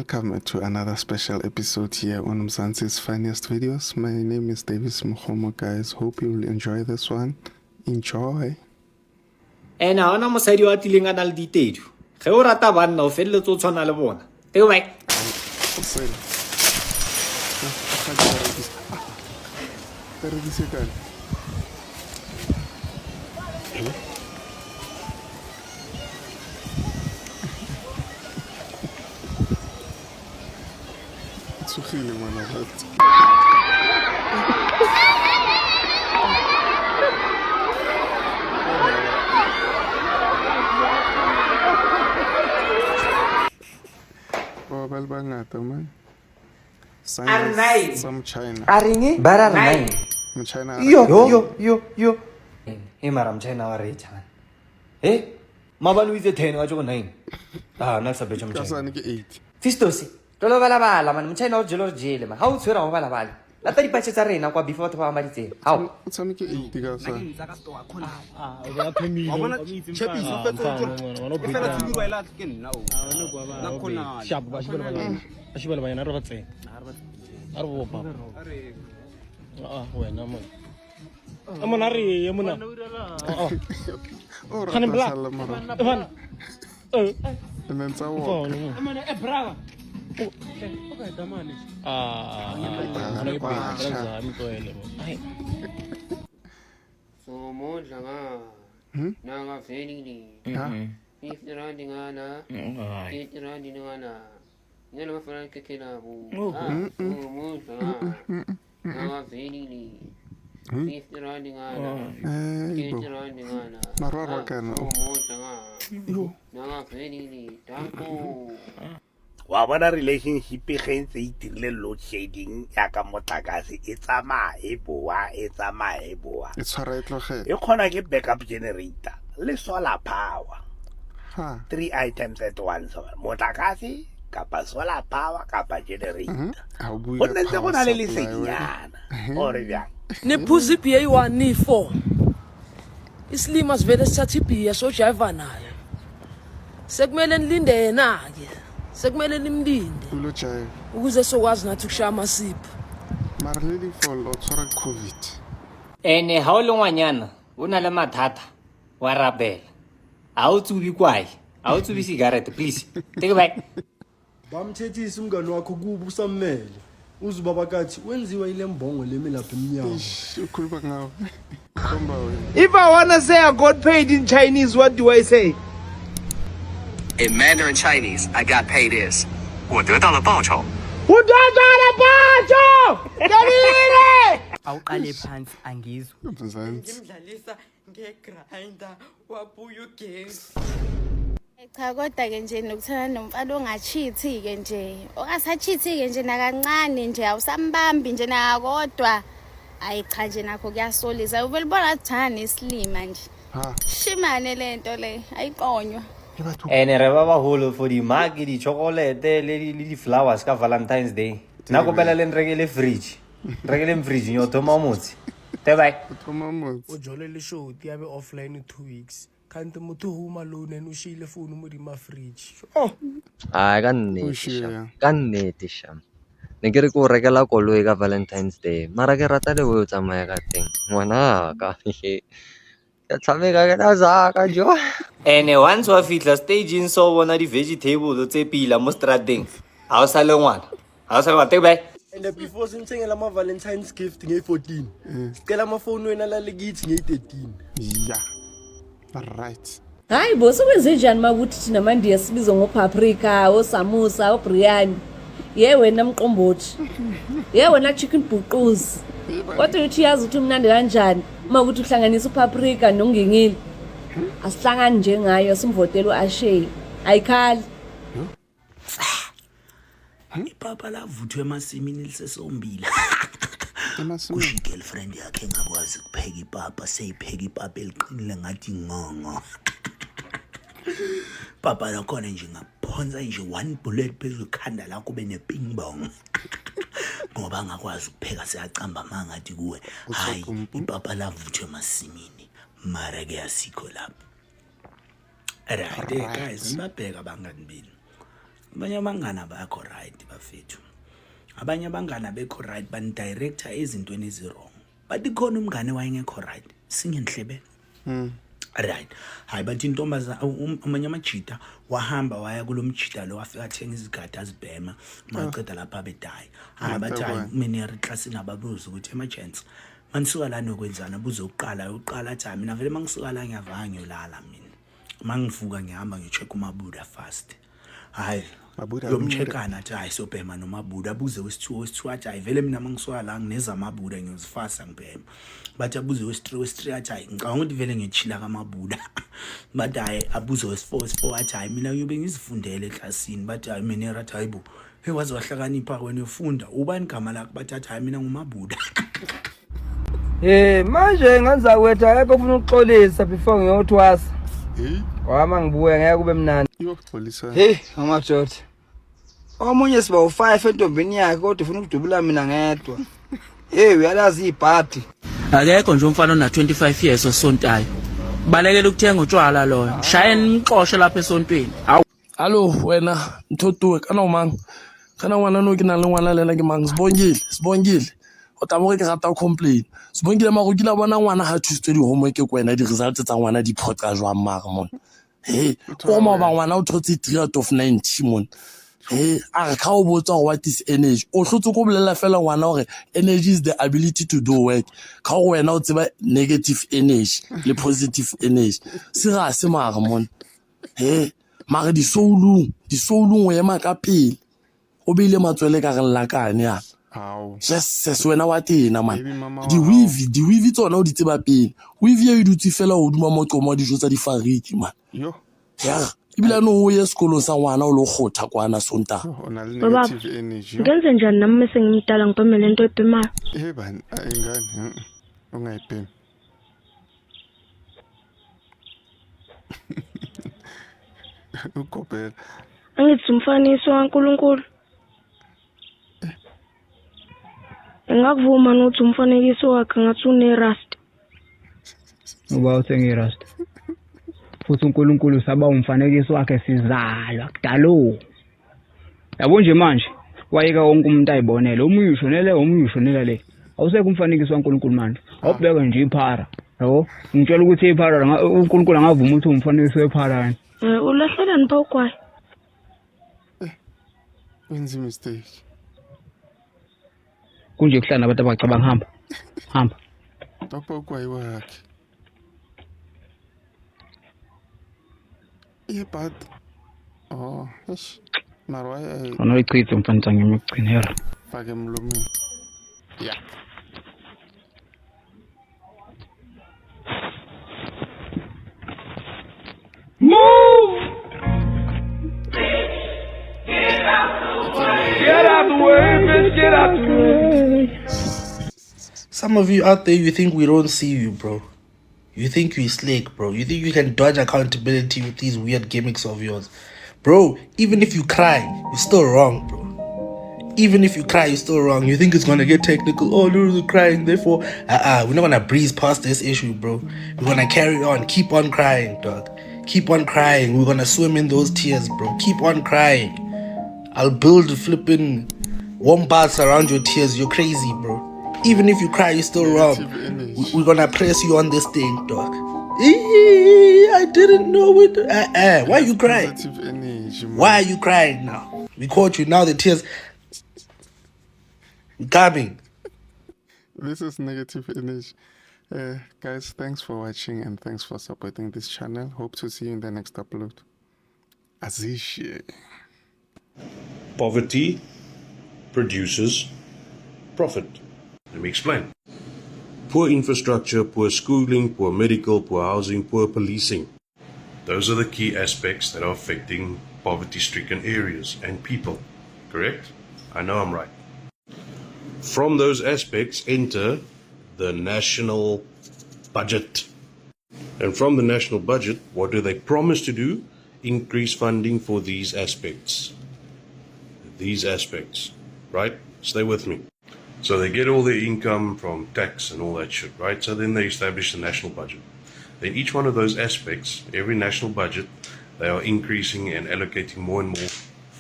Welcome to another special episode here on Mzansi's Funniest Videos. My name is Davis Mukhomo, guys. Hope you will enjoy this one. Enjoy. And ha ona mosadi wa tileng a na le ditedu. Ge o rata banna o felletse o tshwana le bona. Take back. Tsogile ngwana batho. Ba bangata man. Some China. Aringi bara nai. China. Yo. Hey maram China wa re chan. Eh? Mabanu ise 10 wa jo 9. Ah, na sa becham China. Kasane ke 8. Fistosi. Tolo bala man mchina o jelo jele man. Ha o tshwera o bala. La tadi pa tsa rena kwa before to ba maditse. Ha o. Tsame ke 8 ka sa. Wa bona chepis o fetsa o fela tshirwa ila ke nna o na khona shap ba shibela ba yana re batse a re bopa wena mo amona re ye mona Oh, Khanem Black. Evan Mensa wo. amona e brava okay damani ana ke pa tra mi to ele ai so mo janga nanga feni ni ifra dingana ifra dingana ngela mafana kekena bu mo janga nanga feni ni ifra dingana ifra dingana Marwa kana. mo janga nanga feni ni tanko wa bona relationship ge ntse e tirile load shedding ya ka motlakase e tsamae boa E tshwara e tlogela. e khona ke backup generator le solar power Ha. 3 items at once motlakase kapa solar power kapa generator Ha bua. go nne go na le lesenyana ore bjang Nephuzi pia iwa ni 4 islima sivele sithatha ibhiya sojiva nayo sekumele nilinde yena ke sekumele nimlinde Ulo chai. ukuze sokwazi nathi ukushaya amasipho Mara leli fall o tshwara COVID. Ene ha o le ngwanyana o na le mathata wa rabela. Ha o tsubi kwae. Ha o tsubi cigarette please. Take back. Bamthethisa umngani wakho kuba usammele uzubaba kathi wenziwa ile mbongo lemi lapha emnyango. Ukhuluma ngawo. Komba wena. If I wanna say I got paid in Chinese, what do I say? In Mandarin Chinese, I got paid is 我得到了报酬。 Awuqale phansi angizwe. Mzansi. Ngimdlalisa ngegrinder wabuya ugesi. Cha kodwa ke nje nokuthana nomfana ongachithi ke nje ongasachithi ke nje nakancane nje awusambambi nje nakodwa ayi cha nje nakho kuyasolisa uvela bona thana islima nje Ha. shimane lento le ayiqonywa Ene re ba holo for di mug di chocolate le di flowers ka Valentine's Day. Na go pela le nrekele fridge. Rekele fridge nyo thoma motsi. Take back. Thoma motsi. O jole le show ti yabe offline 2 weeks. Kanti motho huma alone and o shile phone mo di ma fridge. Oh, Ah ka nnete sham. Ne ke re ko rekela koloi ka Valentine's Day. Mara ke rata le o tsamaya ka teng. Ngwana ka. Ya tshameka ka nazaka jo. Ene once wa fitla stage in so bona di vegetable tse pila mo strateng. Ha o sa le ngwana. Ha o sa le take back. and before simthengela ama Valentine's gift nge 14. Sicela ama phone wena la lekithi nge 13. Yeah. Right. hayi bo sekwenze njani makuthi thina manje sibizo ngopaprika osamusa obriani ye wena mqombothi ye wena chicken buquzi kodwa uthi yazi ukuthi umnandi kanjani uma ukuthi uhlanganisa upaprika nongingili asihlangani njengayo simvotela uAshay ayikhali Ipapa lavuthwe emasimini lisesombila. Emasimini. Kusho girlfriend yakhe engakwazi ukupheka ipapa seyipheka ipapa eliqinile ngathi ngongo. Papa lakhona nje ngaphonza nje 1 bullet phezulu khanda lakho bene ping pong. Ngoba ngakwazi ukupheka seyacamba mangathi kuwe. Hayi ipapa lavuthwe emasimini. Mara ke asikho lapho. Right guys, sibabheka bangani bini. abanye abangani abakho right bafethu, abanye abangani abekho right banidirector ezintweni ezirong, but ikhona umngane wayengekho right singenhlebe right. Hayi bathi intombazana amanye amajita wahamba waya kulomjita lo wafika athenga izigadi azibhema maqeda lapha bedayi. Hayi bathi hayi mina reclassini ababuza ukuthi emergency manisuka la nokwenzana buzo uqala athi mina vele mangisuka la ngiyavanga ngiyolala mina, mangivuka ngihamba ngicheck umabuda fast. Hayi yomchekana athi hayi sobhema nomabuda, abuze wesithu athi hayi vele mina mangisuka la ngineza amabuda ngiyozifasa ngibhema. Bathi abuze wesithu athi hayi ngicabanga ukuthi vele ngiyechila kamabuda. Bathi hayi abuze wesithu athi hayi mina ngiyobe ngizifundele eklasini. Bathi hayi mina athi hayi bo waze wahlakanipha wena ufunda ubani igama lakho? Bathi hayi mina ngumabuda. Manje ngenza kwethu akekho ufuna ukuxolisa before ngiyothwasa. Wama ngibuya ngeke kube mnandi. Amadoda. Omunye siba u5 entombini yakhe kodwa ufuna ukudubula mina ngedwa. Uyalazi ibhadi. Akekho nje umfana ona 25 years osontayo. Balekela ukuthenga utshwala lona. Shayeni imxoshe lapha esontweni. Hallo wena Mthotuwe kana umang. Kana ngwana no ke na le ngwana lela ke mang sibongile. O tamo ke rata o complain. Sibongile ma go kila bona ngwana ha thusitswe di homework ke kwena di results tsa ngwana di phoqa jwa mara mon. O mo ba ngwana o thotse 3 out of 90 mon. A ka o botsa what is energy? O hlotse go bolela fela ngwana hore energy is the ability to do work. Ka go wena o tseba negative energy le positive energy. Sira se mara mon. Mara di soulung o ema ka pele. O beile matswele ka re lakane ya. Just wena wa tena man. Di weave tsona o di tseba pele. Weave e dutse fela o duma mo qomo dijo tsa difariki man. Ibila no o ye sekolong sa ngwana o lo khotha kwana sonta. Baba ngenze njani nami mase ngimdala ngibhemele into ebhemayo? Bani ingane ungayibhemi. Ukopela. Angithi umfaniso kaNkuluNkulu. Engakuvuma nokuthi umfanekiso wakhe ngathi unerust. Uba uthenga rust. Futhi uNkulunkulu saba umfanekiso wakhe sizalwa kudalo. Yabo nje manje wayeka wonke umuntu ayibonele omunye ushonele le. Awusekho umfanekiso kaNkulunkulu manje. Awubeka nje iphara. Yabo ngitshela ukuthi iphara uNkulunkulu angavuma ukuthi umfanekiso wephara. Ulahlela nipha ugwayi. Wenza mistake. Kunje kuhlala abantu abacabanga hamba. Lapha ugwayi wakhe. But ish. Mara unoyichitha umfana ngimugcina hera. Fake emlomeni. Yeah. Move! Get out the way, bitch, get out the way. Some of you out there, you think we don't see you, bro. You think you're slick, bro. You think you can dodge accountability with these weird gimmicks of yours. Bro, even if you cry, you're still wrong, bro. Even if you cry, you're still wrong. You think it's gonna get technical. Oh, no, they're crying, therefore... we're not gonna breeze past this issue, bro. We're gonna carry on. Keep on crying, dog. Keep on crying. We're gonna swim in those tears, bro. Keep on crying. I'll build flipping warm baths around your tears. You're crazy, bro. Even if you cry, you're still wrong. We're gonna press you on this thing, dog. I didn't know it. Why are you crying? Why are you crying now? We caught you. Now the tears coming. This is negative energy. Guys, thanks for watching and thanks for supporting this channel. Hope to see you in the next upload. Azish. Poverty produces profit. Let me explain. Poor infrastructure, poor schooling, poor medical, poor housing, poor policing. Those are the key aspects that are affecting poverty-stricken areas and people. Correct? I know I'm right. From those aspects enter the national budget. And from the national budget, what do they promise to do? Increase funding for these aspects. These aspects, right? Stay with me. So they get all their income from tax and all that shit, right? So then they establish the national budget. Then each one of those aspects, every national budget, they are increasing and allocating more and more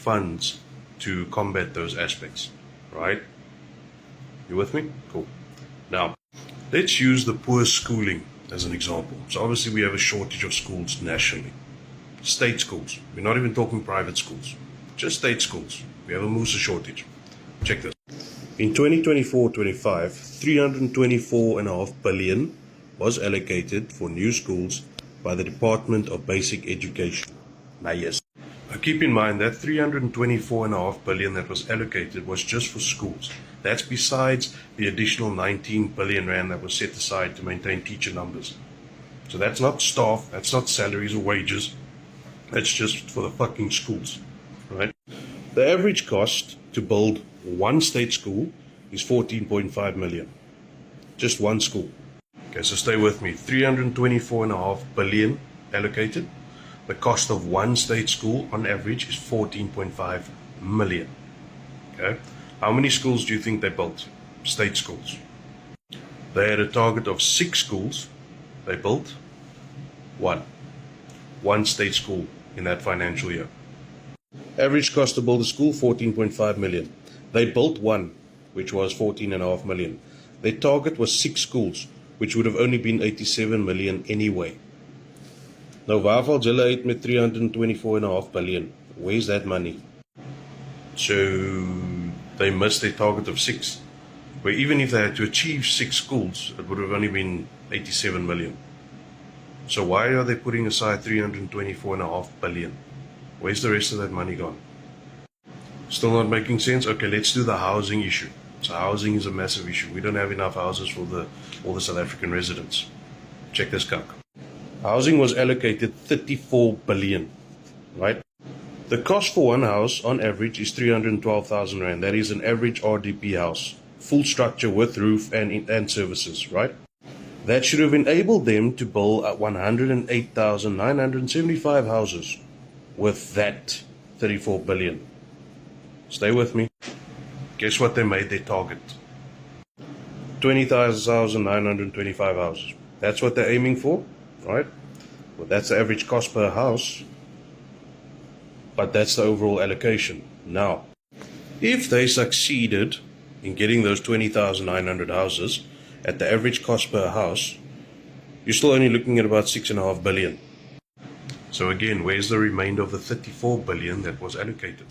funds to combat those aspects, right? You with me? Cool. Now, let's use the poor schooling as an example. So obviously we have a shortage of schools nationally. State schools. We're not even talking private schools. Just state schools. We have a Musa shortage. Check this. In 2024-25, 324.5 billion was allocated for new schools by the Department of Basic Education. Now yes. Now keep in mind that 324.5 billion that was allocated was just for schools. That's besides the additional 19 billion rand that was set aside to maintain teacher numbers. So that's not staff, that's not salaries or wages. That's just for the fucking schools, right? The average cost to build one state school is 14.5 million. Just one school. Okay, so stay with me. 324.5 billion allocated. The cost of one state school on average is 14.5 million. Okay, how many schools do you think they built? State schools. They had a target of 6 schools. They built one state school in that financial year. Average cost to build a school, 14.5 million. They built one, which was 14.5 million. Their target was 6 schools, which would have only been 87 million anyway. Nou, waar val julle uit met 324.5 billion? Where's that money? So, they missed their target of 6. Where even if they had to achieve 6 schools, it would have only been 87 million. So why are they putting aside 324.5 billion? Where's the rest of that money gone? Still not making sense? Okay, let's do the housing issue. So housing is a massive issue. We don't have enough houses for all the South African residents. Check this calc. Housing was allocated 34 billion, right? The cost for one house on average is 312,000 rand. That is an average RDP house. Full structure with roof and services, right? That should have enabled them to build 108,975 houses with that 34 billion. Stay with me. Guess what they made their target? 20,925 houses. That's what they're aiming for, right? Well, that's the average cost per house. But that's the overall allocation. Now, if they succeeded in getting those 20,900 houses at the average cost per house, you're still only looking at about 6.5 billion. So again, where's the remainder of the 34 billion that was allocated?